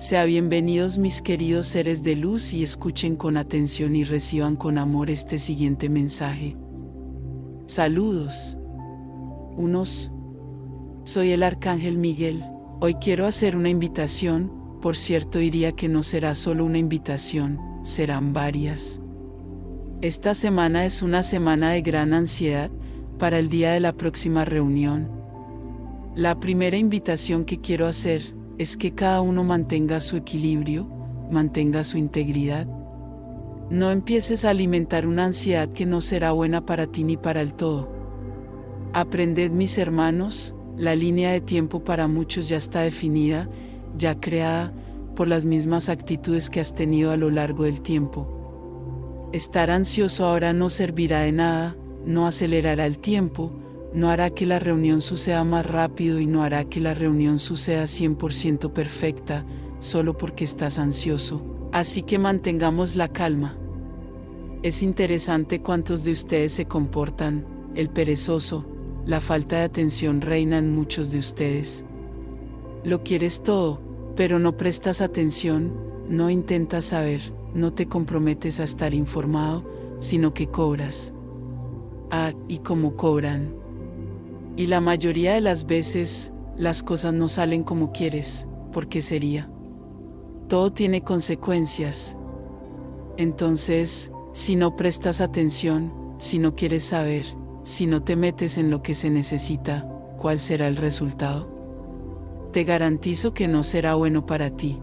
Sean bienvenidos mis queridos seres de luz y escuchen con atención y reciban con amor este siguiente mensaje. Saludos. Unos. Soy el Arcángel Miguel. Hoy quiero hacer una invitación, por cierto diría que no será solo una invitación, serán varias. Esta semana es una semana de gran ansiedad para el día de la próxima reunión. La primera invitación que quiero hacer es que cada uno mantenga su equilibrio, mantenga su integridad. No empieces a alimentar una ansiedad que no será buena para ti ni para el todo. Aprended, mis hermanos, la línea de tiempo para muchos ya está definida, ya creada, por las mismas actitudes que has tenido a lo largo del tiempo. Estar ansioso ahora no servirá de nada, no acelerará el tiempo, no hará que la reunión suceda más rápido y no hará que la reunión suceda 100% perfecta, solo porque estás ansioso. Así que mantengamos la calma. Es interesante cuántos de ustedes se comportan, el perezoso, la falta de atención reina en muchos de ustedes. Lo quieres todo, pero no prestas atención, no intentas saber, no te comprometes a estar informado, sino que cobras. Y como cobran. Y la mayoría de las veces, las cosas no salen como quieres, ¿por qué sería? Todo tiene consecuencias. Entonces, si no prestas atención, si no quieres saber, si no te metes en lo que se necesita, ¿cuál será el resultado? Te garantizo que no será bueno para ti.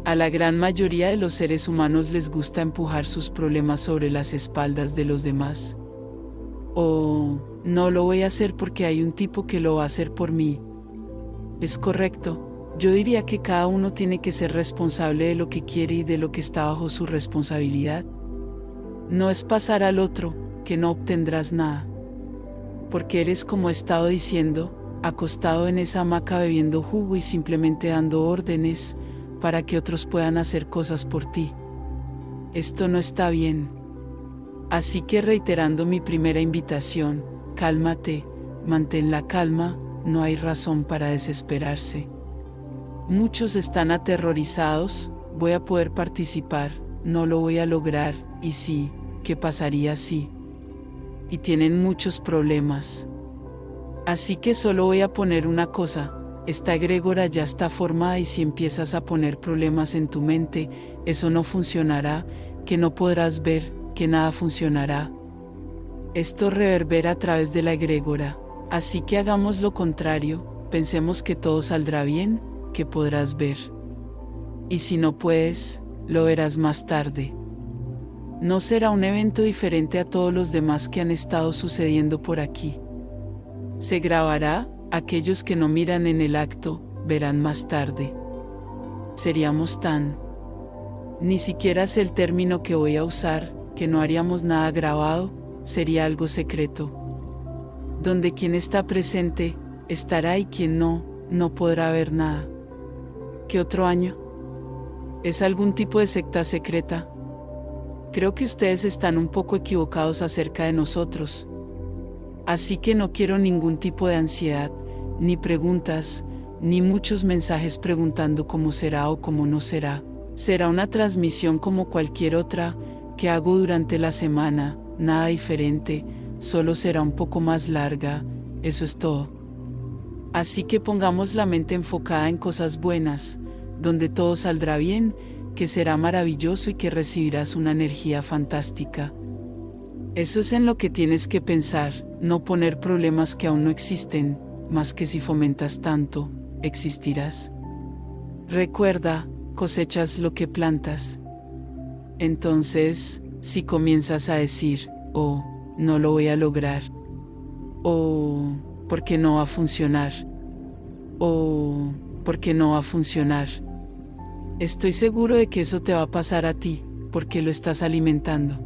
A la gran mayoría de los seres humanos les gusta empujar sus problemas sobre las espaldas de los demás. No lo voy a hacer porque hay un tipo que lo va a hacer por mí. Es correcto, yo diría que cada uno tiene que ser responsable de lo que quiere y de lo que está bajo su responsabilidad. No es pasar al otro, que no obtendrás nada. Porque eres, como he estado diciendo, acostado en esa hamaca bebiendo jugo y simplemente dando órdenes, para que otros puedan hacer cosas por ti. Esto no está bien. Así que reiterando mi primera invitación, cálmate, mantén la calma, no hay razón para desesperarse. Muchos están aterrorizados, voy a poder participar, no lo voy a lograr, y sí, ¿qué pasaría si? Y tienen muchos problemas. Así que solo voy a poner una cosa, esta egrégora ya está formada y si empiezas a poner problemas en tu mente, eso no funcionará, que no podrás ver, que nada funcionará. Esto reverbera a través de la egrégora, así que hagamos lo contrario, pensemos que todo saldrá bien, que podrás ver. Y si no puedes, lo verás más tarde. No será un evento diferente a todos los demás que han estado sucediendo por aquí. Se grabará, aquellos que no miran en el acto, verán más tarde. Seríamos tan... Ni siquiera sé el término que voy a usar, que no haríamos nada grabado, sería algo secreto. Donde quien está presente, estará y quien no, no podrá ver nada. ¿Qué otro año? ¿Es algún tipo de secta secreta? Creo que ustedes están un poco equivocados acerca de nosotros. Así que no quiero ningún tipo de ansiedad, ni preguntas, ni muchos mensajes preguntando cómo será o cómo no será. Será una transmisión como cualquier otra que hago durante la semana, nada diferente, solo será un poco más larga, eso es todo. Así que pongamos la mente enfocada en cosas buenas, donde todo saldrá bien, que será maravilloso y que recibirás una energía fantástica. Eso es en lo que tienes que pensar, no poner problemas que aún no existen, más que si fomentas tanto, existirás. Recuerda, cosechas lo que plantas. Entonces, si comienzas a decir, no lo voy a lograr, porque no va a funcionar, porque no va a funcionar, estoy seguro de que eso te va a pasar a ti, porque lo estás alimentando.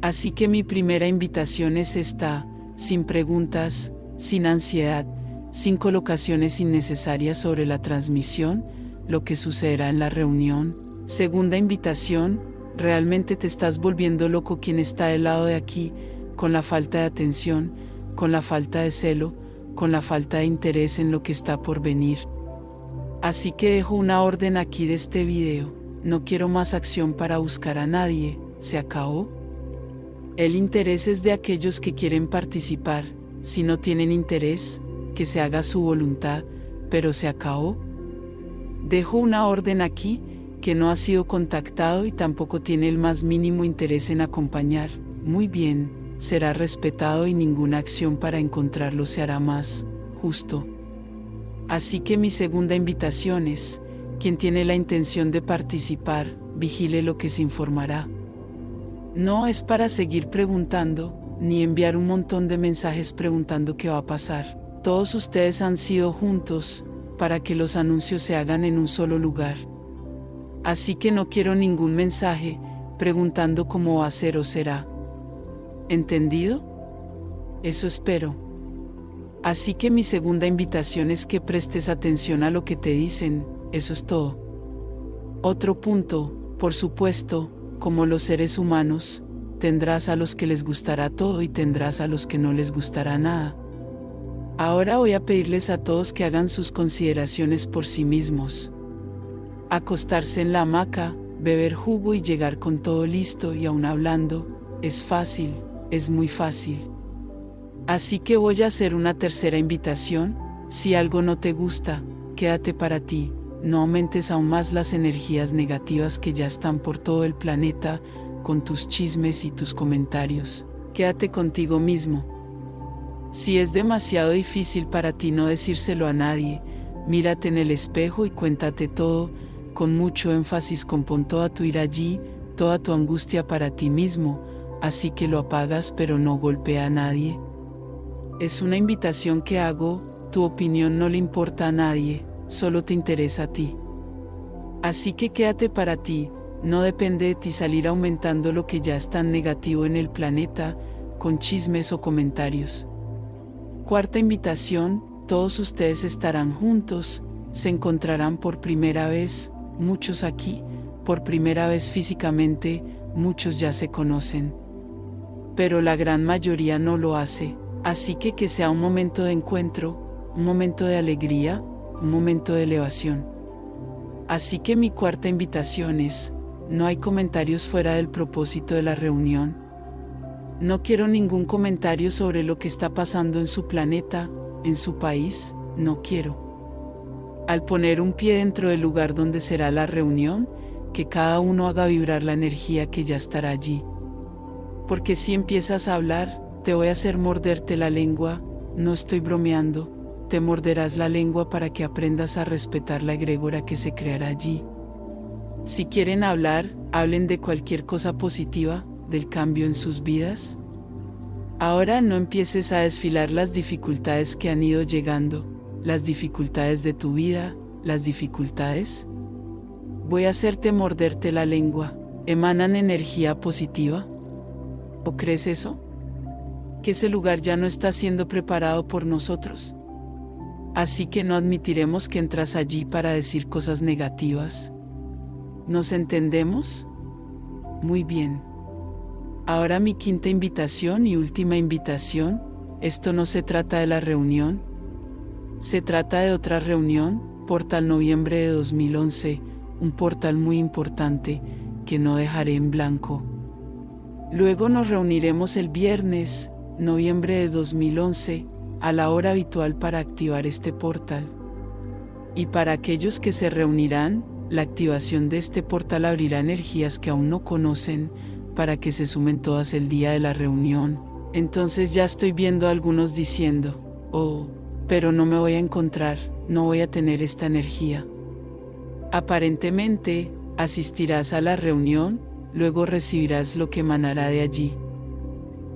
Así que mi primera invitación es esta, sin preguntas, sin ansiedad, sin colocaciones innecesarias sobre la transmisión, lo que sucederá en la reunión. Segunda invitación, realmente te estás volviendo loco quien está del lado de aquí, con la falta de atención, con la falta de celo, con la falta de interés en lo que está por venir. Así que dejo una orden aquí de este video. No quiero más acción para buscar a nadie. ¿Se acabó? El interés es de aquellos que quieren participar. Si no tienen interés, que se haga su voluntad, pero se acabó. Dejo una orden aquí, que no ha sido contactado y tampoco tiene el más mínimo interés en acompañar. Muy bien, será respetado y ninguna acción para encontrarlo se hará más justo. Así que mi segunda invitación es, quien tiene la intención de participar, vigile lo que se informará. No es para seguir preguntando, ni enviar un montón de mensajes preguntando qué va a pasar. Todos ustedes han sido juntos, para que los anuncios se hagan en un solo lugar. Así que no quiero ningún mensaje, preguntando cómo va a ser o será. ¿Entendido? Eso espero. Así que mi segunda invitación es que prestes atención a lo que te dicen, eso es todo. Otro punto, por supuesto, como los seres humanos, tendrás a los que les gustará todo y tendrás a los que no les gustará nada. Ahora voy a pedirles a todos que hagan sus consideraciones por sí mismos. Acostarse en la hamaca, beber jugo y llegar con todo listo y aún hablando, es fácil, es muy fácil. Así que voy a hacer una tercera invitación. Si algo no te gusta, quédate para ti, no aumentes aún más las energías negativas que ya están por todo el planeta, con tus chismes y tus comentarios. Quédate contigo mismo. Si es demasiado difícil para ti no decírselo a nadie, mírate en el espejo y cuéntate todo, con mucho énfasis compón toda tu ira allí, toda tu angustia para ti mismo, así que lo apagas pero no golpea a nadie. Es una invitación que hago, tu opinión no le importa a nadie, solo te interesa a ti. Así que quédate para ti, no depende de ti salir aumentando lo que ya es tan negativo en el planeta, con chismes o comentarios. Cuarta invitación, todos ustedes estarán juntos, se encontrarán por primera vez, muchos aquí, por primera vez físicamente, muchos ya se conocen. Pero la gran mayoría no lo hace. Así que sea un momento de encuentro, un momento de alegría, un momento de elevación. Así que mi cuarta invitación es, no hay comentarios fuera del propósito de la reunión. No quiero ningún comentario sobre lo que está pasando en su planeta, en su país, no quiero. Al poner un pie dentro del lugar donde será la reunión, que cada uno haga vibrar la energía que ya estará allí. Porque si empiezas a hablar, te voy a hacer morderte la lengua, no estoy bromeando, te morderás la lengua para que aprendas a respetar la egrégora que se creará allí. Si quieren hablar, hablen de cualquier cosa positiva, del cambio en sus vidas. Ahora no empieces a desfilar las dificultades que han ido llegando, las dificultades de tu vida, las dificultades. Voy a hacerte morderte la lengua, ¿emanan energía positiva? ¿O crees eso? Que ese lugar ya no está siendo preparado por nosotros. Así que no admitiremos que entras allí para decir cosas negativas. ¿Nos entendemos? Muy bien. Ahora mi quinta invitación y última invitación, esto no se trata de la reunión. Se trata de otra reunión, Portal Noviembre de 2011, un portal muy importante, que no dejaré en blanco. Luego nos reuniremos el viernes, noviembre de 2011, a la hora habitual para activar este portal. Y para aquellos que se reunirán, la activación de este portal abrirá energías que aún no conocen, para que se sumen todas el día de la reunión. Entonces ya estoy viendo a algunos diciendo, oh, pero no me voy a encontrar, no voy a tener esta energía. Aparentemente, asistirás a la reunión, luego recibirás lo que emanará de allí.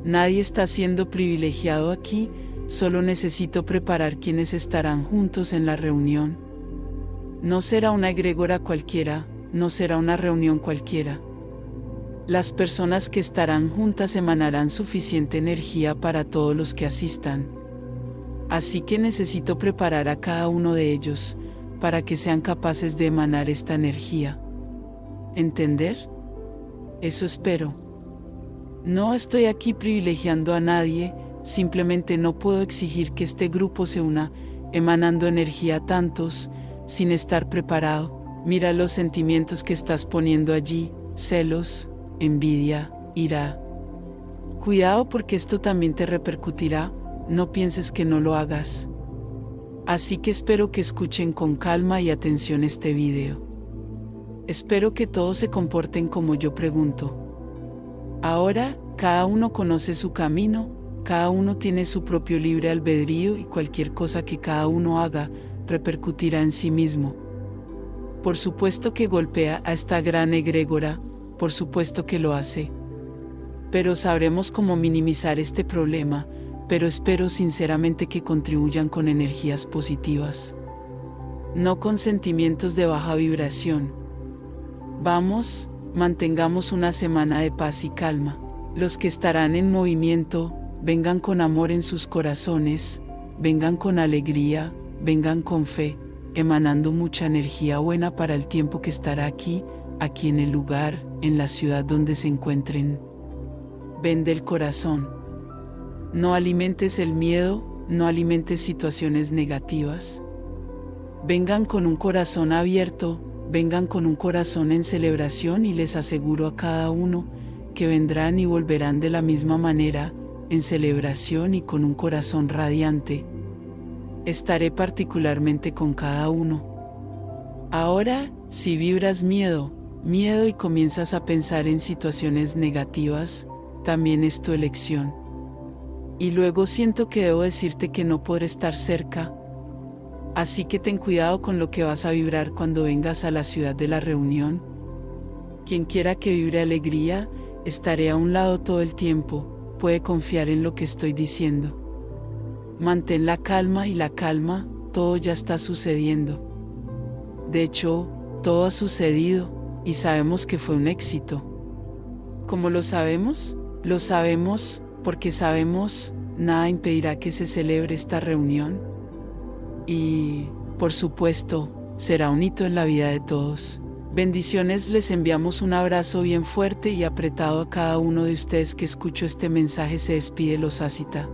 Nadie está siendo privilegiado aquí, solo necesito preparar quienes estarán juntos en la reunión. No será una egrégora cualquiera, no será una reunión cualquiera. Las personas que estarán juntas emanarán suficiente energía para todos los que asistan. Así que necesito preparar a cada uno de ellos, para que sean capaces de emanar esta energía. ¿Entender? Eso espero. No estoy aquí privilegiando a nadie, simplemente no puedo exigir que este grupo se una, emanando energía a tantos, sin estar preparado. Mira los sentimientos que estás poniendo allí: celos, envidia, ira. Cuidado, porque esto también te repercutirá, no pienses que no lo hagas. Así que espero que escuchen con calma y atención este video. Espero que todos se comporten como yo pregunto. Ahora, cada uno conoce su camino, cada uno tiene su propio libre albedrío y cualquier cosa que cada uno haga, repercutirá en sí mismo. Por supuesto que golpea a esta gran egrégora, por supuesto que lo hace. Pero sabremos cómo minimizar este problema, pero espero sinceramente que contribuyan con energías positivas, no con sentimientos de baja vibración. Vamos, mantengamos una semana de paz y calma. Los que estarán en movimiento, vengan con amor en sus corazones, vengan con alegría, vengan con fe, emanando mucha energía buena para el tiempo que estará aquí en el lugar, en la ciudad donde se encuentren. Ven del corazón. No alimentes el miedo, no alimentes situaciones negativas. Vengan con un corazón abierto, vengan con un corazón en celebración y les aseguro a cada uno que vendrán y volverán de la misma manera, en celebración y con un corazón radiante. Estaré particularmente con cada uno. Ahora, si vibras miedo y comienzas a pensar en situaciones negativas, también es tu elección. Y luego siento que debo decirte que no podré estar cerca. Así que ten cuidado con lo que vas a vibrar cuando vengas a la ciudad de la reunión. Quien quiera que vibre alegría, estaré a un lado todo el tiempo, puede confiar en lo que estoy diciendo. Mantén la calma, todo ya está sucediendo. De hecho, todo ha sucedido, y sabemos que fue un éxito. ¿Cómo lo sabemos? Lo sabemos porque sabemos, nada impedirá que se celebre esta reunión. Y, por supuesto, será un hito en la vida de todos. Bendiciones, les enviamos un abrazo bien fuerte y apretado a cada uno de ustedes que escuchó este mensaje. Se despide Los Asita.